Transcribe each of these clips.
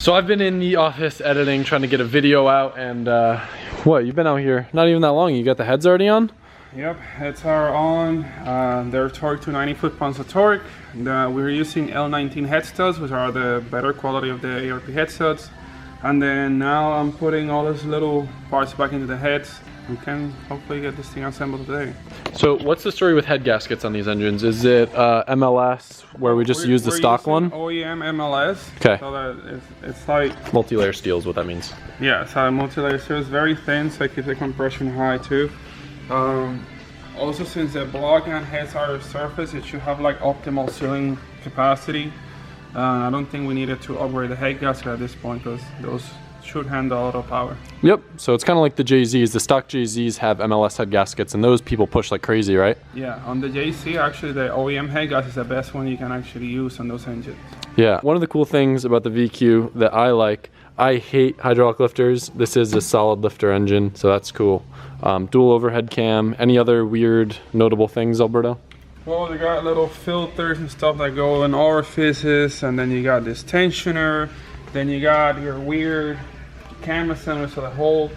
So I've been in the office editing, trying to get a video out, and what, you've been out here not even that long, you got the heads already on? Yep, heads are on. They're torqued to 90 foot-pounds of torque. We're using L19 head studs, which are the better quality of the ENTHALPY head studs. And then now I'm putting all those little parts back into the heads. We can hopefully get this thing assembled today. So what's the story with head gaskets on these engines? Is it MLS where we just use the stock one? OEM MLS. Okay. So that it's like multi-layer steel is what that means. Yeah, so multi-layer steel is very thin, so it keeps the compression high too. Also, since the block and heads are surface, it should have like optimal sealing capacity. I don't think we needed to upgrade the head gasket at this point because those should handle a lot of power. Yep, so it's kind of like the JZs. The stock JZs have MLS head gaskets, and those people push like crazy, right? Yeah, on the JZ, actually the OEM head gasket is the best one you can actually use on those engines. Yeah, one of the cool things about the VQ that I like, I hate hydraulic lifters. This is a solid lifter engine, so that's cool. Dual overhead cam. Any other weird, notable things, Alberto? Well, they got little filters and stuff that go in orifices, and then you got this tensioner. Then you got your weird cam assembly, so the whole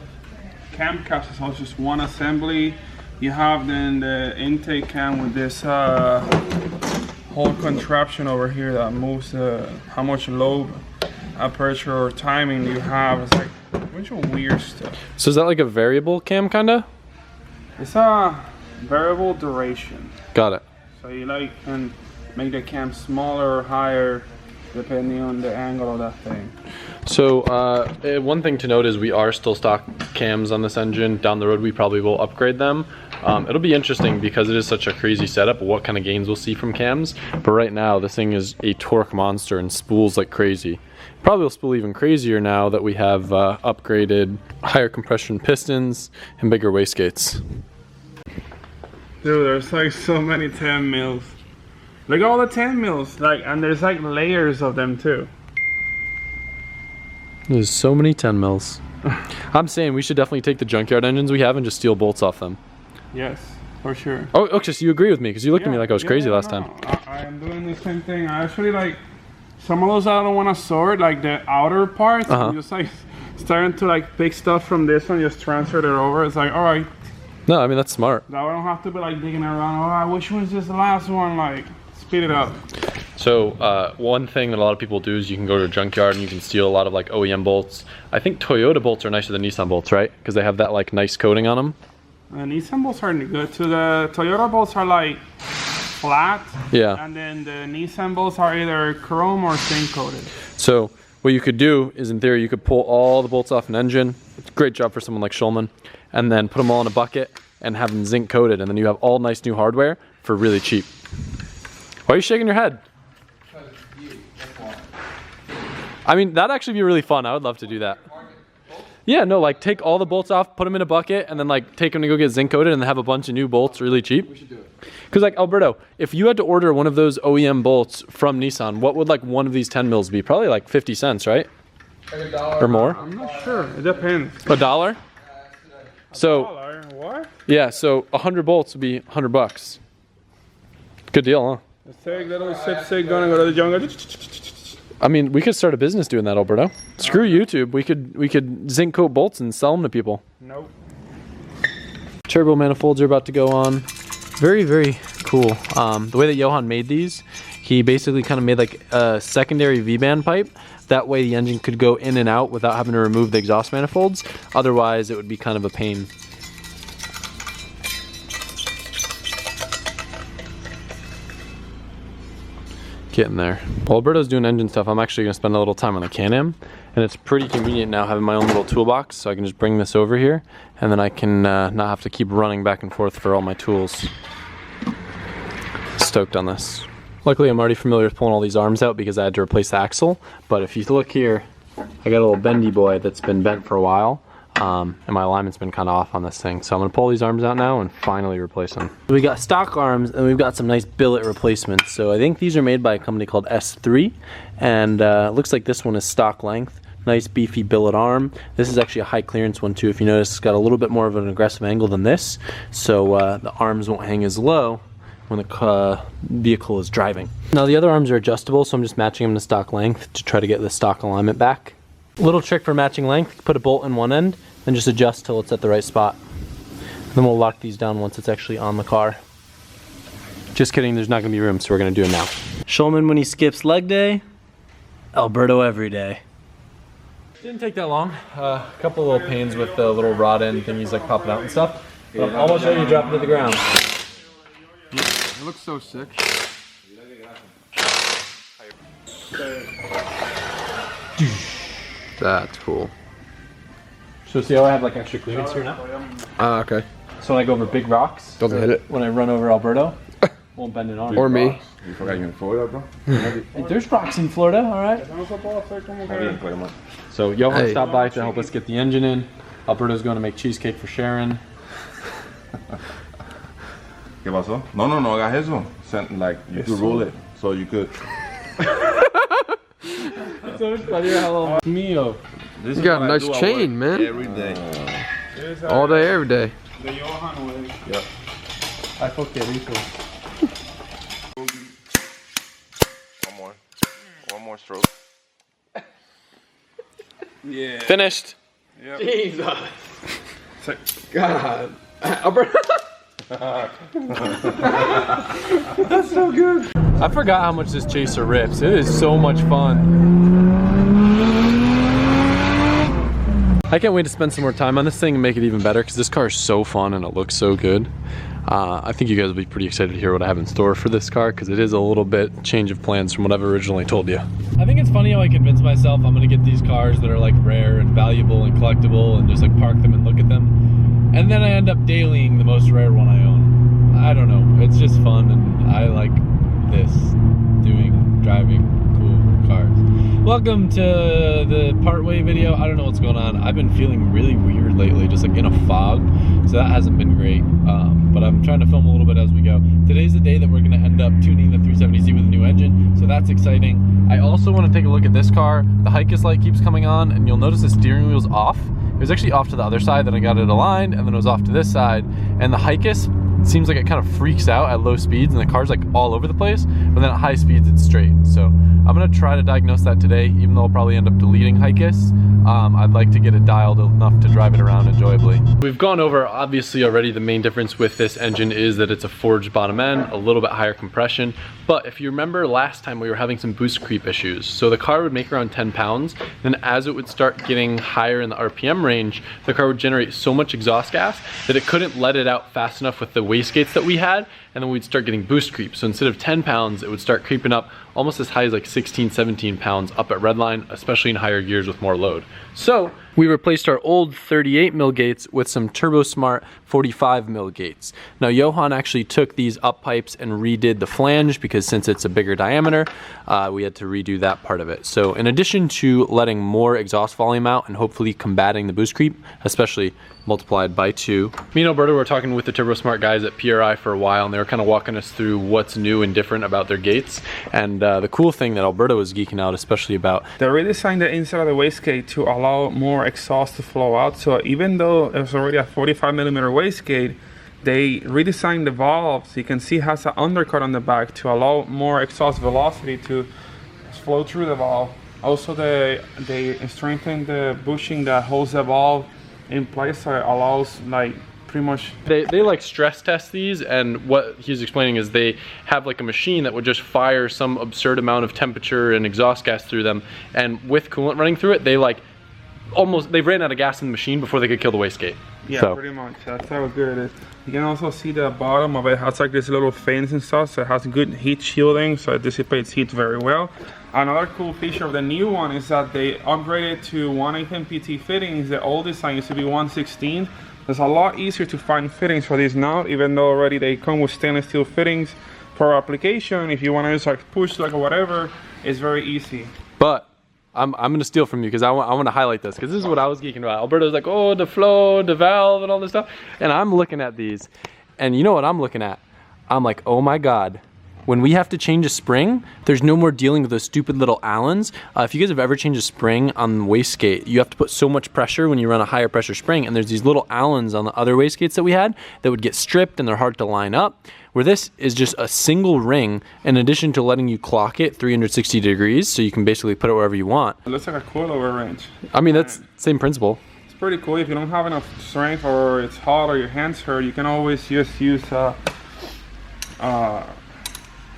cam caps is all just one assembly. You have then the intake cam with this whole contraption over here that moves how much load, aperture, or timing you have. It's like a bunch of weird stuff. So is that like a variable cam kinda? It's a variable duration. Got it. So you like can make the cam smaller or higher depending on the angle of that thing. So one thing to note is we are still stock cams on this engine. Down the road we probably will upgrade them. It'll be interesting because it is such a crazy setup, what kind of gains we'll see from cams. But right now this thing is a torque monster and spools like crazy. Probably will spool even crazier now that we have upgraded higher compression pistons and bigger wastegates. Dude, there's like so many 10 mils. Look at all the 10 mils, like, and there's like layers of them too. There's so many 10 mils. I'm saying we should definitely take the junkyard engines we have and just steal bolts off them. Yes, for sure. Oh, okay, so you agree with me because you looked at me like I was crazy last time. I am doing the same thing. I actually like some of those I don't want to sort, like the outer parts. I'm just like starting to like pick stuff from this one, just transfer it over. It's like, all right. No, I mean that's smart. Now I don't have to be like digging around. Oh, which one's this last one? Like, speed it up. So one thing that a lot of people do is you can go to a junkyard and you can steal a lot of like OEM bolts. I think Toyota bolts are nicer than Nissan bolts, right? Because they have that like nice coating on them. Nissan bolts are good too. The Toyota bolts are like flat. Yeah. And then the Nissan bolts are either chrome or zinc coated. So what you could do is, in theory, you could pull all the bolts off an engine. It's a great job for someone like Schulman. And then put them all in a bucket and have them zinc coated. And then you have all nice new hardware for really cheap. Why are you shaking your head? I mean, that'd actually be really fun. I would love to do that. Yeah, no, like take all the bolts off, put them in a bucket, and then like take them to go get zinc coated and have a bunch of new bolts really cheap. We should do it. Because like, Alberto, if you had to order one of those OEM bolts from Nissan, what would like one of these 10 mils be? Probably like 50 cents, right? Like $1 or more? I'm not sure. It depends. $1? So, what? yeah, so 100 bolts would be 100 bucks. Good deal, huh? Let's take little sip, gonna go to the jungle. I mean, we could start a business doing that, Alberto. Screw YouTube. We could zinc coat bolts and sell them to people. Nope. Turbo manifolds are about to go on. Very, very cool. The way that Johan made these, he basically kind of made like a secondary V-band pipe. That way the engine could go in and out without having to remove the exhaust manifolds. Otherwise, it would be kind of a pain. Getting there. While Alberto's doing engine stuff, I'm actually going to spend a little time on the Can-Am, and it's pretty convenient now having my own little toolbox, so I can just bring this over here, and then I can not have to keep running back and forth for all my tools. Stoked on this. Luckily, I'm already familiar with pulling all these arms out because I had to replace the axle, but if you look here, I got a little bendy boy that's been bent for a while. And my alignment's been kind of off on this thing, so I'm gonna pull these arms out now and finally replace them. We got stock arms and we've got some nice billet replacements. So I think these are made by a company called S3, and looks like this one is stock length. Nice beefy billet arm. This is actually a high clearance one too. If you notice, it's got a little bit more of an aggressive angle than this, so the arms won't hang as low when the vehicle is driving. Now the other arms are adjustable, so I'm just matching them to stock length to try to get the stock alignment back. Little trick for matching length, put a bolt in one end and just adjust till it's at the right spot. Then we'll lock these down once it's actually on the car. Just kidding, there's not gonna be room, so we're gonna do it now. Shulman when he skips leg day, Alberto every day. Didn't take that long. A couple little pains with the little rod end thingies like popping out and stuff. But I'm almost ready to drop it to the ground. It looks so sick. That's cool. So see how I have like extra clearance here now? Okay. So when I go over big rocks, Doesn't hit it. when I run over Alberto, won't bend it on. Or me. You forgot you're in Florida, bro? Hey, there's rocks in Florida, alright? So Johan Hey. stopped by to help us get the engine in. Alberto's going to make cheesecake for Sharon. ¿Qué pasó? No, hagas eso. Like, you could roll it, so you could. So funny how Mio. This You is got what a I nice do at chain, work man. Every day. All day, every day. The Johan way. Yep. I fucked it rico. One more stroke. Yeah. Finished. Yep. Jesus. Sick. God. Alberto. That's so good. I forgot how much this chaser rips. It is so much fun. I can't wait to spend some more time on this thing and make it even better because this car is so fun and it looks so good. I think you guys will be pretty excited to hear what I have in store for this car because it is a little bit change of plans from what I've originally told you. I think it's funny how I convince myself I'm gonna get these cars that are like rare and valuable and collectible and just like park them and look at them. And then I end up dailying the most rare one I own. I don't know, it's just fun and I like this, driving cool cars. Welcome to the partway video. I don't know what's going on. I've been feeling really weird lately, just like in a fog, so that hasn't been great. But I'm trying to film a little bit as we go. Today's the day that we're gonna end up tuning the 370Z with a new engine, so that's exciting. I also want to take a look at this car. The Hikis light keeps coming on, and you'll notice the steering wheel's off. It was actually off to the other side, then I got it aligned, and then it was off to this side. And the Hikis seems like it kind of freaks out at low speeds, and the car's like all over the place, but then at high speeds it's straight. So I'm gonna try to diagnose that today, even though I'll probably end up deleting Hikis. I'd like to get it dialed enough to drive it around enjoyably. We've gone over, obviously already, the main difference with this engine is that it's a forged bottom end, a little bit higher compression. But if you remember last time, we were having some boost creep issues. So the car would make around 10 pounds, then as it would start getting higher in the RPM range, the car would generate so much exhaust gas that it couldn't let it out fast enough with the wastegates that we had, and then we'd start getting boost creep. So instead of 10 pounds, it would start creeping up almost as high as like 16, 17 pounds up at redline, especially in higher gears with more load. So we replaced our old 38 mil gates with some Turbo Smart 45 mil gates. Now Johan actually took these up pipes and redid the flange because since it's a bigger diameter, we had to redo that part of it. So in addition to letting more exhaust volume out and hopefully combating the boost creep, especially multiplied by 2. Me and Alberto were talking with the Turbo Smart guys at PRI for a while, and they were kind of walking us through what's new and different about their gates. And the cool thing that Alberto was geeking out especially about, They redesigned the inside of the wastegate to allow more exhaust to flow out. So even though it was already a 45mm wastegate, they redesigned the valve so you can see it has an undercut on the back to allow more exhaust velocity to flow through the valve. Also, they strengthened the bushing that holds the valve in place, so it allows like pretty much. they like stress test these, and what he's explaining is they have like a machine that would just fire some absurd amount of temperature and exhaust gas through them, and with coolant running through it, they ran out of gas in the machine before they could kill the wastegate. Yeah, So pretty much. That's how good it is. You can also see the bottom of it has like this little fins and stuff, so it has good heat shielding, so it dissipates heat very well. Another cool feature of the new one is that they upgraded to 1/8 Npt Fittings. The old design used to be 1/16. It's a lot easier to find fittings for these now, even though already they come with stainless steel fittings per application. If you want to just like push like whatever, it's very easy. but I'm gonna steal from you because I want to highlight this because this is what I was geeking about. Alberto's like, oh, the flow, the valve, and all this stuff, and I'm looking at these, and you know what I'm looking at? I'm like, oh my god, when we have to change a spring, there's no more dealing with those stupid little Allens. If you guys have ever changed a spring on the wastegate, you have to put so much pressure when you run a higher pressure spring, and there's these little Allens on the other wastegates that we had that would get stripped and they're hard to line up. Where this is just a single ring, in addition to letting you clock it 360 degrees, so you can basically put it wherever you want. It looks like a coilover wrench. I mean, that's the same principle. It's pretty cool. If you don't have enough strength or it's hot or your hands hurt, you can always just use a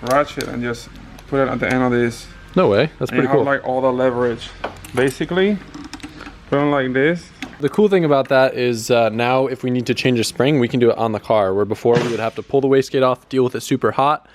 ratchet and just put it at the end of this. No way, that's And pretty you have cool. like all the leverage. Basically, put it like this. The cool thing about that is now if we need to change a spring, we can do it on the car, where before we would have to pull the wastegate off, deal with it super hot.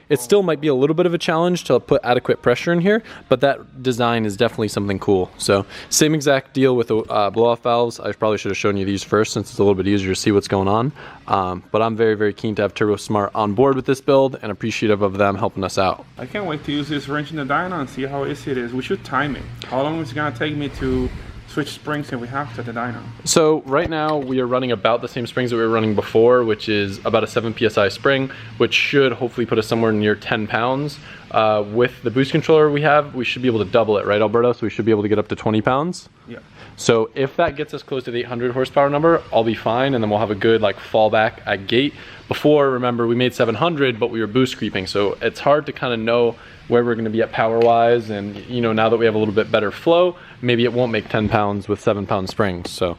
It still might be a little bit of a challenge to put adequate pressure in here, but that design is definitely something cool. So same exact deal with the blow-off valves. I probably should have shown you these first since it's a little bit easier to see what's going on. But I'm very, very keen to have TurboSmart on board with this build and appreciative of them helping us out. I can't wait to use this wrench in the dyno and see how easy it is. We should time it. How long is it gonna take me to switch springs if we have to the dyno? So right now we are running about the same springs that we were running before, which is about a 7 PSI spring, which should hopefully put us somewhere near 10 pounds. With the boost controller we have, we should be able to double it, right, Alberto? So we should be able to get up to 20 pounds. Yeah. So if that gets us close to the 800 horsepower number, I'll be fine, and then we'll have a good like fallback at gate. Before, remember, we made 700, but we were boost creeping, so it's hard to kind of know where we're going to be at power-wise, and you know, now that we have a little bit better flow, maybe it won't make 10 pounds with 7-pound springs. So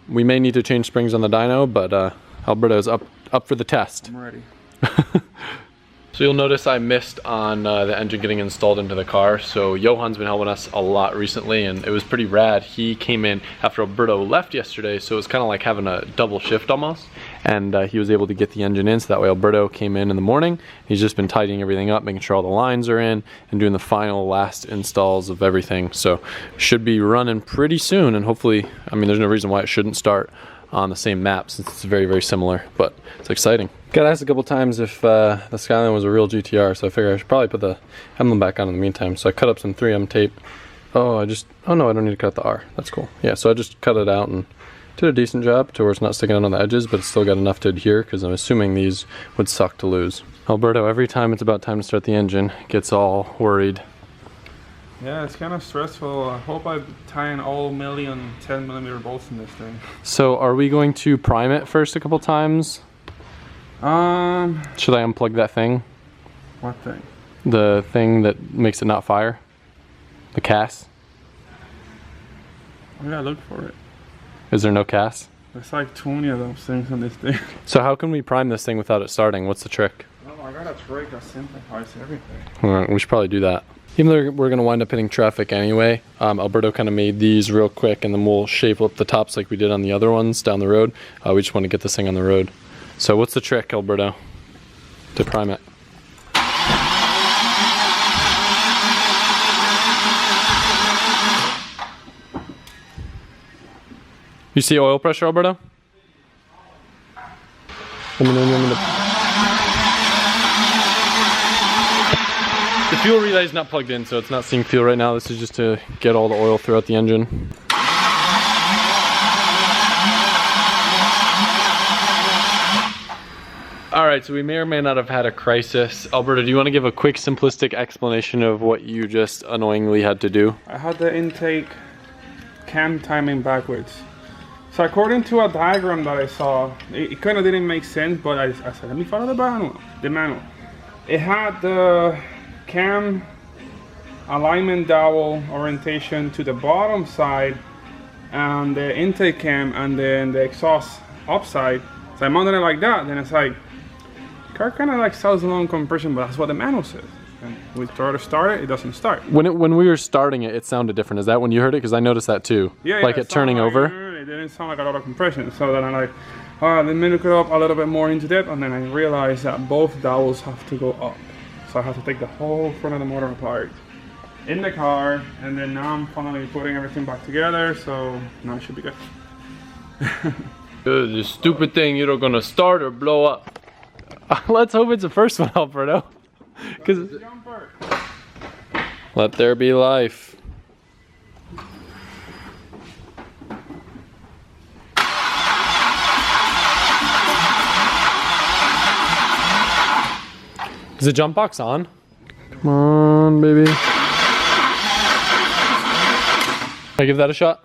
we may need to change springs on the dyno, but Alberto's up for the test. I'm ready. So you'll notice I missed on the engine getting installed into the car. So Johan's been helping us a lot recently, and it was pretty rad. He came in after Alberto left yesterday, so it was kind of like having a double shift almost. And he was able to get the engine in, so that way Alberto came in the morning. He's just been tidying everything up, making sure all the lines are in, and doing the final last installs of everything. So should be running pretty soon, and hopefully, I mean, there's no reason why it shouldn't start on the same map since it's very, very similar, but it's exciting. Got asked a couple times if the Skyline was a real GTR, so I figured I should probably put the emblem back on in the meantime. So I cut up some 3M tape. Oh no, I don't need to cut the R. That's cool. Yeah, so I just cut it out and did a decent job to where it's not sticking out on the edges, but it's still got enough to adhere because I'm assuming these would suck to lose. Alberto, every time it's about time to start the engine, gets all worried. Yeah, it's kind of stressful. I hope I tie in all 10mm bolts in this thing. So are we going to prime it first a couple times? Should I unplug that thing? What thing? The thing that makes it not fire? The CAS? I gotta look for it. Is there no CAS? There's like 20 of those things on this thing. So how can we prime this thing without it starting? What's the trick? Oh, I got a trick that simplifies everything. Alright, we should probably do that. Even though we're going to wind up hitting traffic anyway, Alberto kind of made these real quick, and then we'll shape up the tops like we did on the other ones down the road. We just want to get this thing on the road. So what's the trick, Alberto, to prime it? You see oil pressure, Alberto? The fuel relay is not plugged in, so it's not seeing fuel right now. This is just to get all the oil throughout the engine. All right, so we may or may not have had a crisis. Alberto, do you want to give a quick, simplistic explanation of what you just annoyingly had to do? I had the intake cam timing backwards. So according to a diagram that I saw, it kind of didn't make sense, but I said, let me follow the manual. It had the cam alignment dowel orientation to the bottom side and the intake cam and then the exhaust upside. So I mounted it like that, then it's like, car kind of like sells along compression, but that's what the manual says. And we try to start it, it doesn't start. When we were starting it, it sounded different. Is that when you heard it? Because I noticed that too. Yeah, like it turning over. It didn't sound like a lot of compression. So then I'm like, let me look it up a little bit more into depth, and then I realized that both dowels have to go up. So I have to take the whole front of the motor apart in the car, and then now I'm finally putting everything back together. So now it should be good. This stupid thing either gonna start or blow up. Let's hope it's the first one, Alberto. Because let there be life. Is the jump box on? Come on, baby. Can I give that a shot?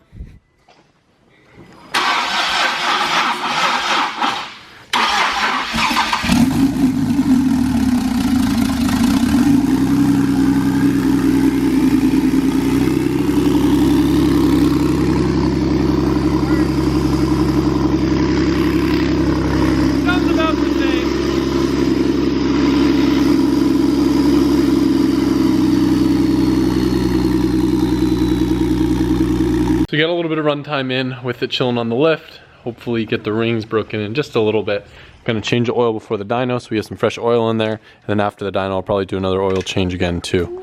So we got a little bit of runtime in with it chilling on the lift. Hopefully get the rings broken in just a little bit. Gonna change the oil before the dyno so we have some fresh oil in there. And then after the dyno I'll probably do another oil change again too.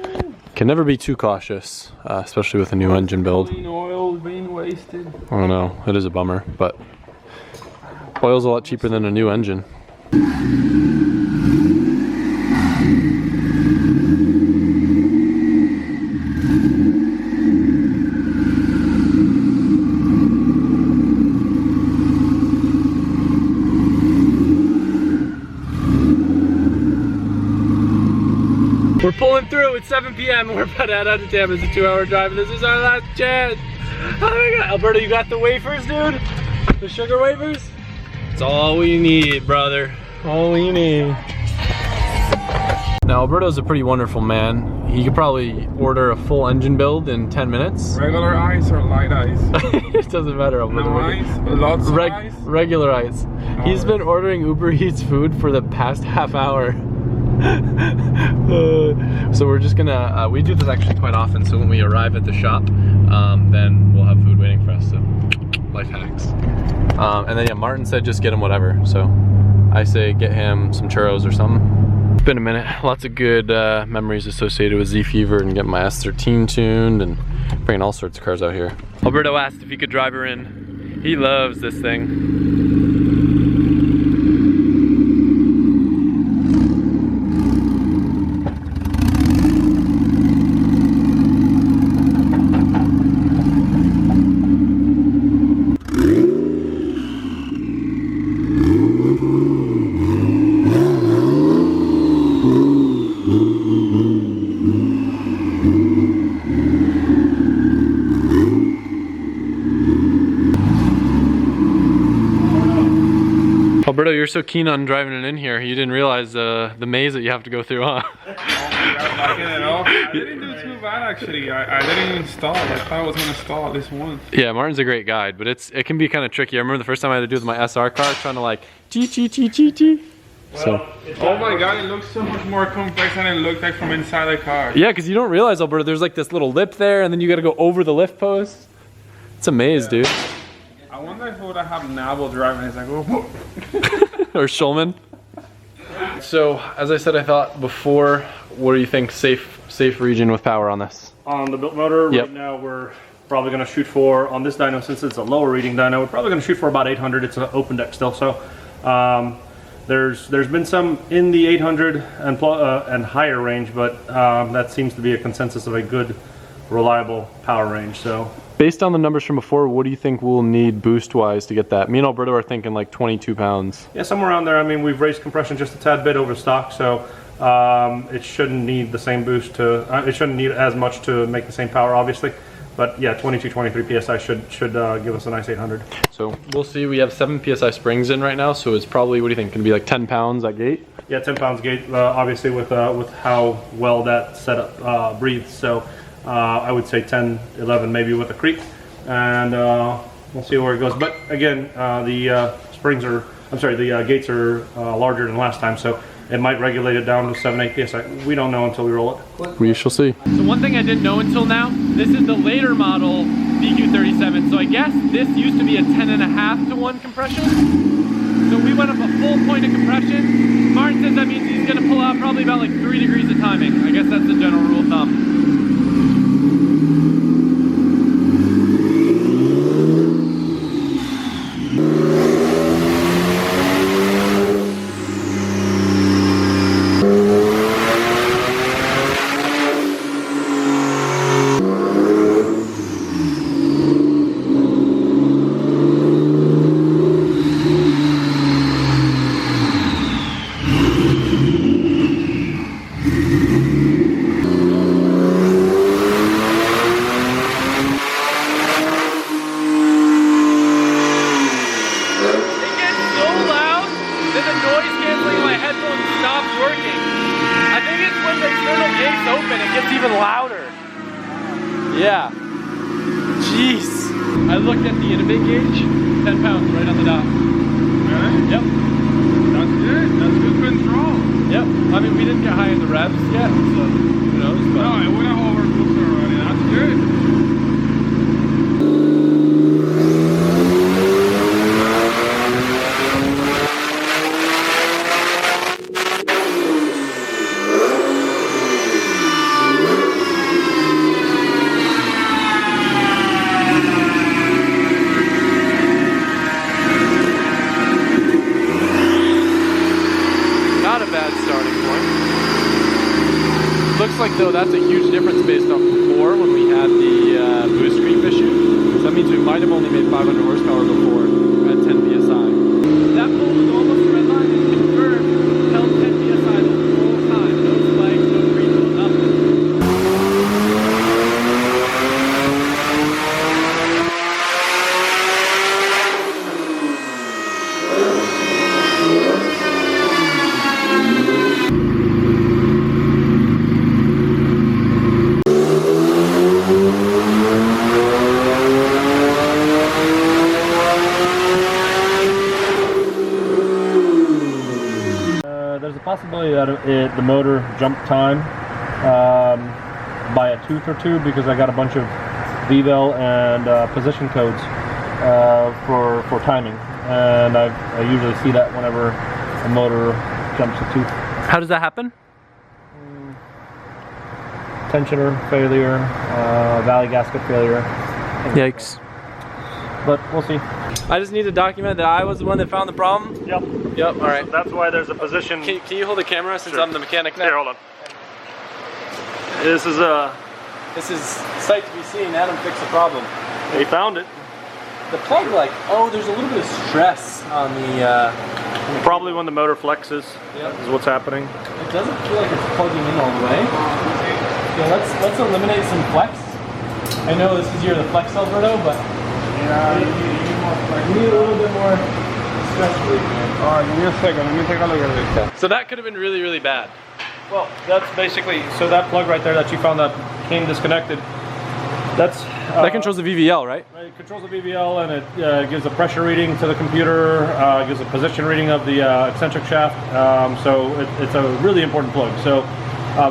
Can never be too cautious, especially with a new engine build. Oil being wasted. I don't know, it is a bummer, but oil's a lot cheaper than a new engine. We're pulling through, it's 7 p.m. and we're about to head out of town. It's a 2-hour drive and this is our last chance. Oh my God, Alberto, you got the wafers, dude? The sugar wafers? It's all we need, brother. All we need. Now, Alberto's a pretty wonderful man. He could probably order a full engine build in 10 minutes. Regular ice or light ice? It doesn't matter, Alberto. No ice? Lots of ice? Regular ice. He's been ordering Uber Eats food for the past half hour. So we're just gonna, we do this actually quite often, so when we arrive at the shop, then we'll have food waiting for us, so life hacks. And then yeah, Martin said just get him whatever, so I say get him some churros or something. It's been a minute, lots of good memories associated with Z Fever and getting my S13 tuned and bringing all sorts of cars out here. Alberto asked if he could drive her in. He loves this thing. Alberto, you're so keen on driving it in here, you didn't realize the maze that you have to go through, huh? I didn't do too bad actually. I didn't even stall. I thought I was gonna stall this one. Yeah, Martin's a great guide, but it can be kind of tricky. I remember the first time I had to do it with my SR car, trying to like T. So. Oh my God, it looks so much more complex than it looked like from inside the car. Yeah, because you don't realize, Alberto, there's like this little lip there, and then you got to go over the lift post. It's a maze, dude. I wonder if it would have Nabel driving. It's like, oh. Or Schulman. So, as I said, I thought before, what do you think safe region with power on this? On the built motor, yep. Right now we're probably going to shoot for, on this dyno, since it's a lower reading dyno, we're probably going to shoot for about 800. It's an open deck still, so there's been some in the 800 and higher range, but that seems to be a consensus of a good, reliable power range. So, based on the numbers from before, what do you think we'll need boost-wise to get that? Me and Alberto are thinking like 22 pounds. Yeah, somewhere around there. I mean, we've raised compression just a tad bit over stock, so it shouldn't need the same boost to, it shouldn't need as much to make the same power, obviously. But yeah, 22, 23 PSI should give us a nice 800. So we'll see. We have 7 PSI springs in right now, so it's probably, what do you think, can be like 10 pounds at gate? Yeah, 10 pounds gate, obviously with how well that setup breathes. So I would say 10, 11 maybe with a creep, and we'll see where it goes. But again, the gates are larger than last time, so it might regulate it down to 7, 8 PSI. We don't know until we roll it. We shall see. So one thing I didn't know until now, this is the later model BQ37. So I guess this used to be a 10.5 to 1 compression. So we went up a full point of compression. Martin says that means he's gonna pull out probably about like 3 degrees of timing. I guess that's the general rule of thumb. Jeez. I looked at the innovate gauge, 10 pounds right on the dot. Really? Yep. That's good. That's good control. Yep. I mean, we didn't get high in the revs yet, so who knows? But No, it would have overboosted already. That's good. not a bad starting point. Looks like though that's a huge difference based off before when we had the boost creep issue. So that means we might have only made 500 horsepower before at 10 psi. That pole was almost the red line and confirmed held 10 psi the whole time. No flags, no green, no nothing. There's a possibility that the motor jumped time by a tooth or two because I got a bunch of VVEL and position codes for timing, and I usually see that whenever a motor jumps a tooth. How does that happen? Tensioner failure, valley gasket failure. Yikes. But we'll see. I just need to document that I was the one that found the problem. Yep. Yep, alright. That's why there's a position. Can you hold the camera since Sure. I'm the mechanic now? Here, hold on. This is This is sight to be seen. Adam fixed the problem. they found it. The plug, like, oh, there's a little bit of stress on the, Probably when the motor flexes Yep. is what's happening. it doesn't feel like it's plugging in all the way. Yeah, let's eliminate some flex. I know this is the flex Alberto, but Yeah, you need more flex. we need a little bit more stress relief. Alright, give me a second. Let me take a look at this. So that could have been really, really bad. Well, that's basically, so that plug right there that you found that came disconnected, that's... That controls the VVL, right? It controls the VVL and it gives a pressure reading to the computer, gives a position reading of the eccentric shaft, so it's a really important plug. So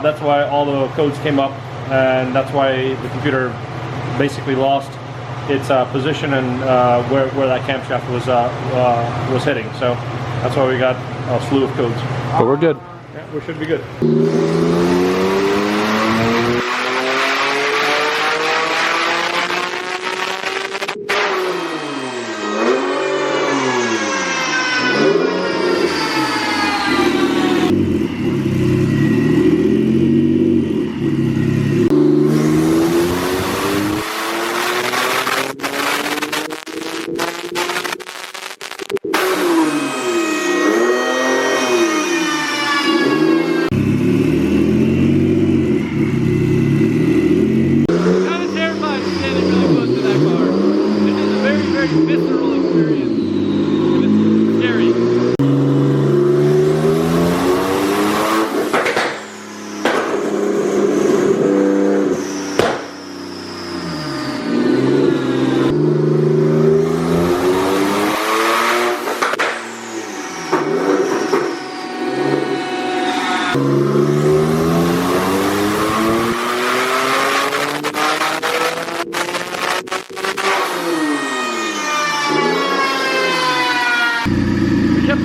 that's why all the codes came up, and that's why the computer basically lost its position and where that camshaft was hitting. So that's why we got a slew of codes. But we're good. Yeah, we should be good.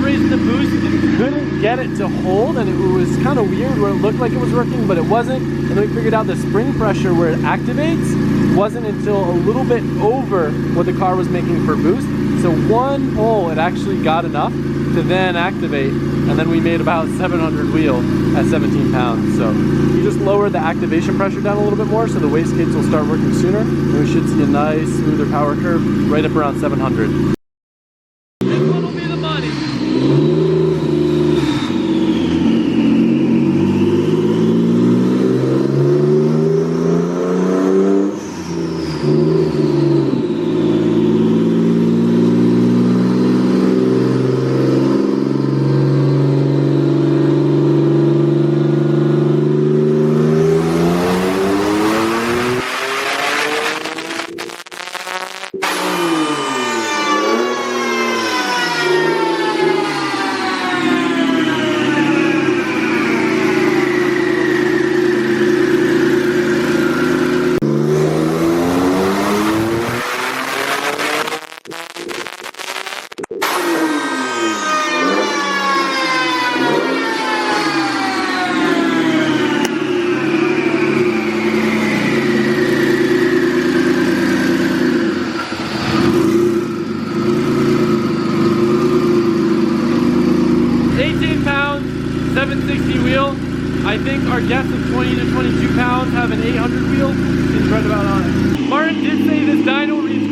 Raising the boost and couldn't get it to hold, and it was kind of weird where it looked like it was working but it wasn't, and then we figured out the spring pressure where it activates wasn't until a little bit over what the car was making for boost. So one pull it actually got enough to then activate, and then we made about 700 wheel at 17 pounds. So we just lowered the activation pressure down a little bit more so the wastegates will start working sooner, and we should see a nice smoother power curve right up around 700. This one will be the money.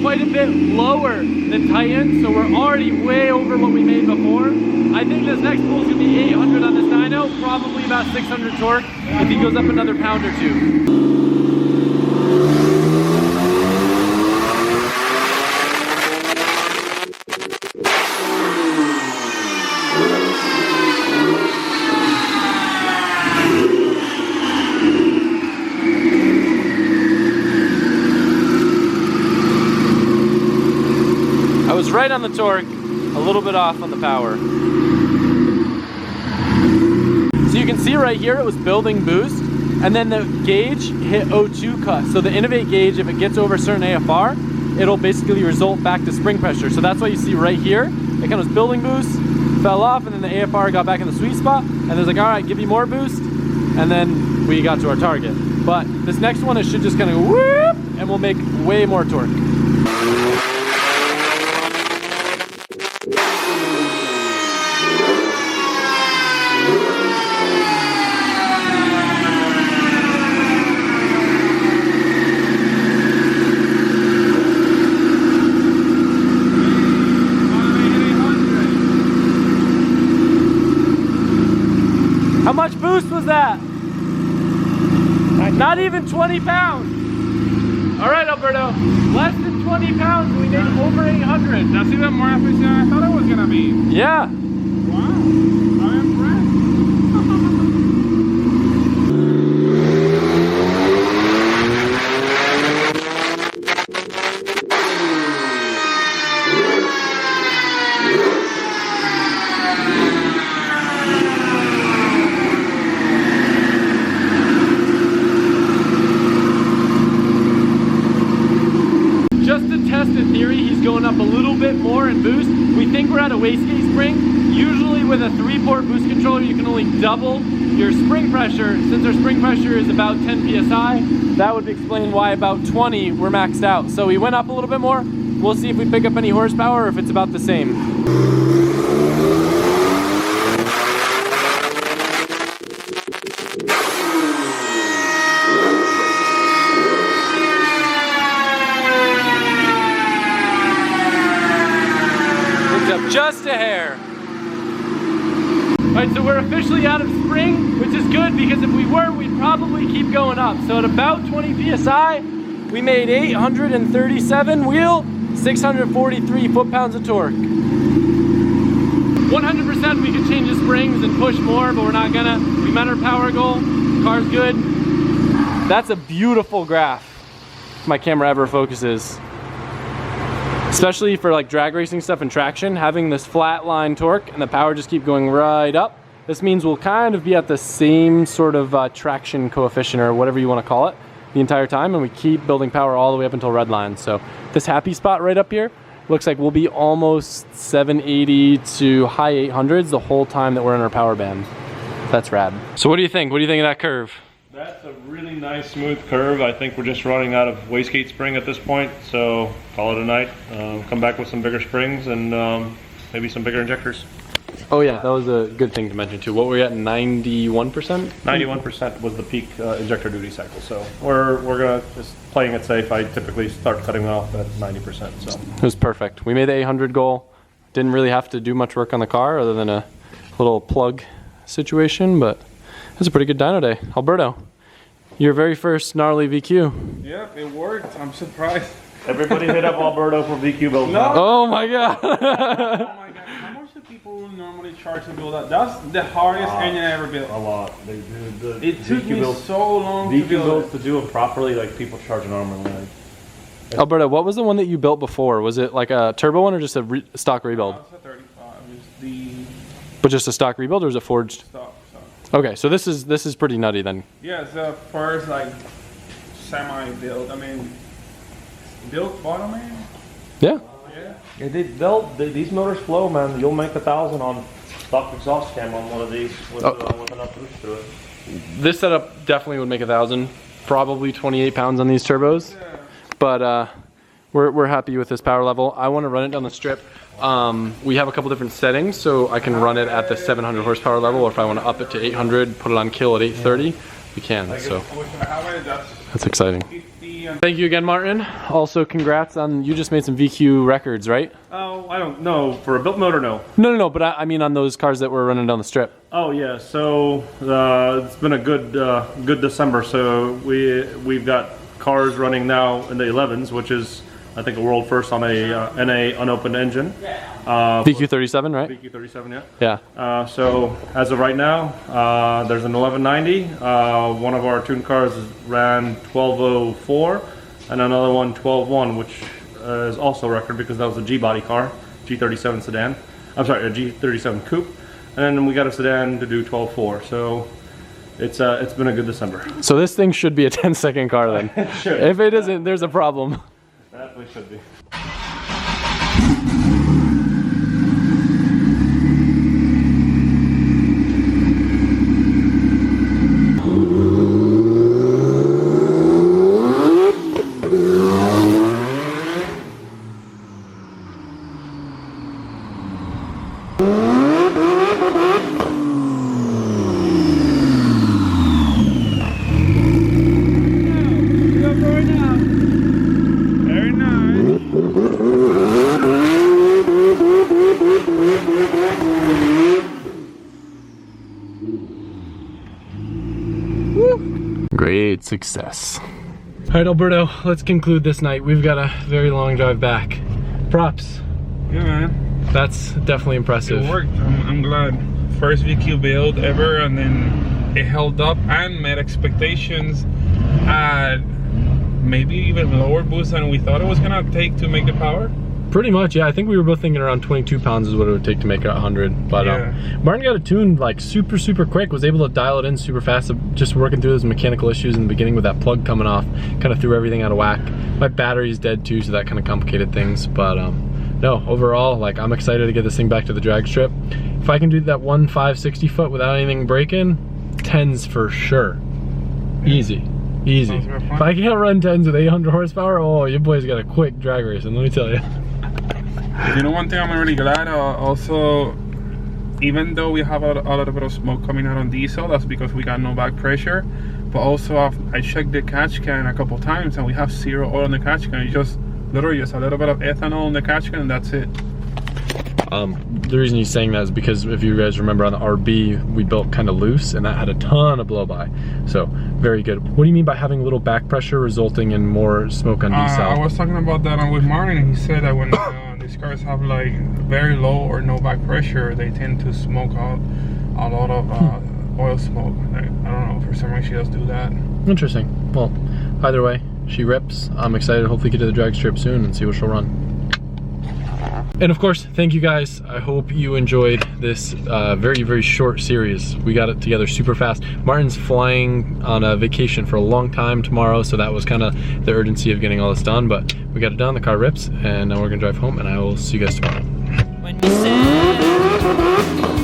quite a bit lower than Titan, so we're already way over what we made before. I think this next pull is going to be 800 on this dyno, probably about 600 torque if he goes up another pound or two. I was right on the torque, a little bit off on the power. So you can see right here it was building boost, and then the gauge hit O2 cut. So the Innovate gauge, if it gets over a certain AFR, it'll basically result back to spring pressure. So that's why you see right here, it kind of was building boost, fell off, and then the AFR got back in the sweet spot, and there's like, all right, give you more boost, and then we got to our target. But this next one, it should just kind of whoop, and we'll make way more torque. How much boost was that? Not even 20 pounds. All right, Alberto, less than 20 pounds, we made over 800. That's even more efficient than I thought it was gonna be. Yeah. Wow, I'm impressed. Going up a little bit more in boost. We think we're at a wastegate spring. Usually with a 3-port boost controller, you can only double your spring pressure. Since our spring pressure is about 10 PSI, that would explain why about 20 we're maxed out. So we went up a little bit more. We'll see if we pick up any horsepower or if it's about the same. Just a hair. All right, so we're officially out of spring, which is good because if we weren't, we'd probably keep going up. So at about 20 PSI, we made 837 wheel, 643 foot-pounds of torque. 100% we could change the springs and push more, but we're not gonna. We met our power goal, car's good. That's a beautiful graph. If my camera ever focuses. Especially for like drag racing stuff and traction, having this flat line torque and the power just keep going right up. This means we'll kind of be at the same sort of traction coefficient or whatever you want to call it the entire time, and we keep building power all the way up until red line. So this happy spot right up here looks like we'll be almost 780 to high 800s the whole time that we're in our power band. That's rad. So what do you think? What do you think of that curve? That's a really nice smooth curve. I think we're just running out of wastegate spring at this point, so call it a night. Come back with some bigger springs and maybe some bigger injectors. Oh yeah, that was a good thing to mention too. What were we at, 91%? 91% was the peak injector duty cycle, so we're gonna just playing it safe. I typically start cutting them off at 90%. So it was perfect. We made the 800 goal. Didn't really have to do much work on the car other than a little plug situation, but it was a pretty good dyno day. Alberto, your very first gnarly VQ. Yep, it worked. I'm surprised. everybody hit up Alberto for VQ build. No. Oh my god. Oh my god. How much do people normally charge to build that? That's the hardest engine I ever built. A lot. They do the It took VQ me build, so long VQ to build builds it. to do it properly. Like people charge an arm and leg. Alberto, what was the one that you built before? Was it like a turbo one or just a stock rebuild? That's a 35. It's the But just a stock rebuild, or is it forged? stock. Okay, so this is pretty nutty then. Yeah, it's the first like semi-build. I mean, built bottom end. Yeah. Yeah. These motors flow, man. You'll make 1,000 on stock exhaust cam on one of these with enough boost to it. This setup definitely would make 1,000. Probably 28 pounds on these turbos. Yeah. But we're happy with this power level. I want to run it down the strip. We have a couple different settings, so I can run it at the 700 horsepower level, or if I want to up it to 800, put it on kill at 830, we can. So that's exciting. If the again. Thank you again, Martin. Also, congrats on, you just made some VQ records, right? Oh, I don't know. For a built motor, no. No, but I mean on those cars that were running down the strip. Oh yeah, so it's been a good December. So we've got cars running now in the 11s, which is I think a world first on a NA unopened engine. VQ37, right? VQ37, yeah. Yeah. So as of right now, there's an 1190. One of our tuned cars ran 1204, and another one 1201, which is also a record because that was a G-body car, G37 sedan. I'm sorry, a G37 coupe. And then we got a sedan to do 12.4, so it's been a good December. So this thing should be a 10-second car then. It should. If it isn't, there's a problem. Definitely should be. Very nice. Great success. All right, Alberto, let's conclude this night. We've got a very long drive back. Props. Yeah, man. That's definitely impressive. It worked. I'm glad. First VQ build ever, and then it held up and met expectations at maybe even lower boost than we thought it was gonna take to make the power. Pretty much, yeah. I think we were both thinking around 22 pounds is what it would take to make it 100. But Yeah. Martin got it tuned like super quick, was able to dial it in super fast, just working through those mechanical issues in the beginning with that plug coming off, kind of threw everything out of whack. My battery's dead too, so that kind of complicated things. But no, overall, like I'm excited to get this thing back to the drag strip. If I can do that 560 foot without anything breaking, 10s for sure. Easy. Easy. If I can't run 10s with 800 horsepower, oh, your boy's got a quick drag racing, let me tell you. You know, one thing I'm really glad also, even though we have a little bit of smoke coming out on diesel, that's because we got no back pressure. But also, I checked the catch can a couple times and we have 0 oil in the catch can. It's just literally just a little bit of ethanol in the catch can and that's it. The reason he's saying that is because if you guys remember on the RB, we built kind of loose and that had a ton of blow by. So very good. What do you mean by having little back pressure resulting in more smoke on diesel? I was talking about that with Martin, and he said that when these cars have like very low or no back pressure, they tend to smoke out a lot of oil smoke. Like, I don't know, for some reason she does do that. Interesting. Well, either way, she rips. I'm excited to hopefully get to the drag strip soon and see what she'll run. And of course, thank you guys. I hope you enjoyed this very short series. We got it together super fast. Martin's flying on a vacation for a long time tomorrow, so that was kind of the urgency of getting all this done, but we got it done, the car rips, and now we're gonna drive home, and I will see you guys tomorrow. When you say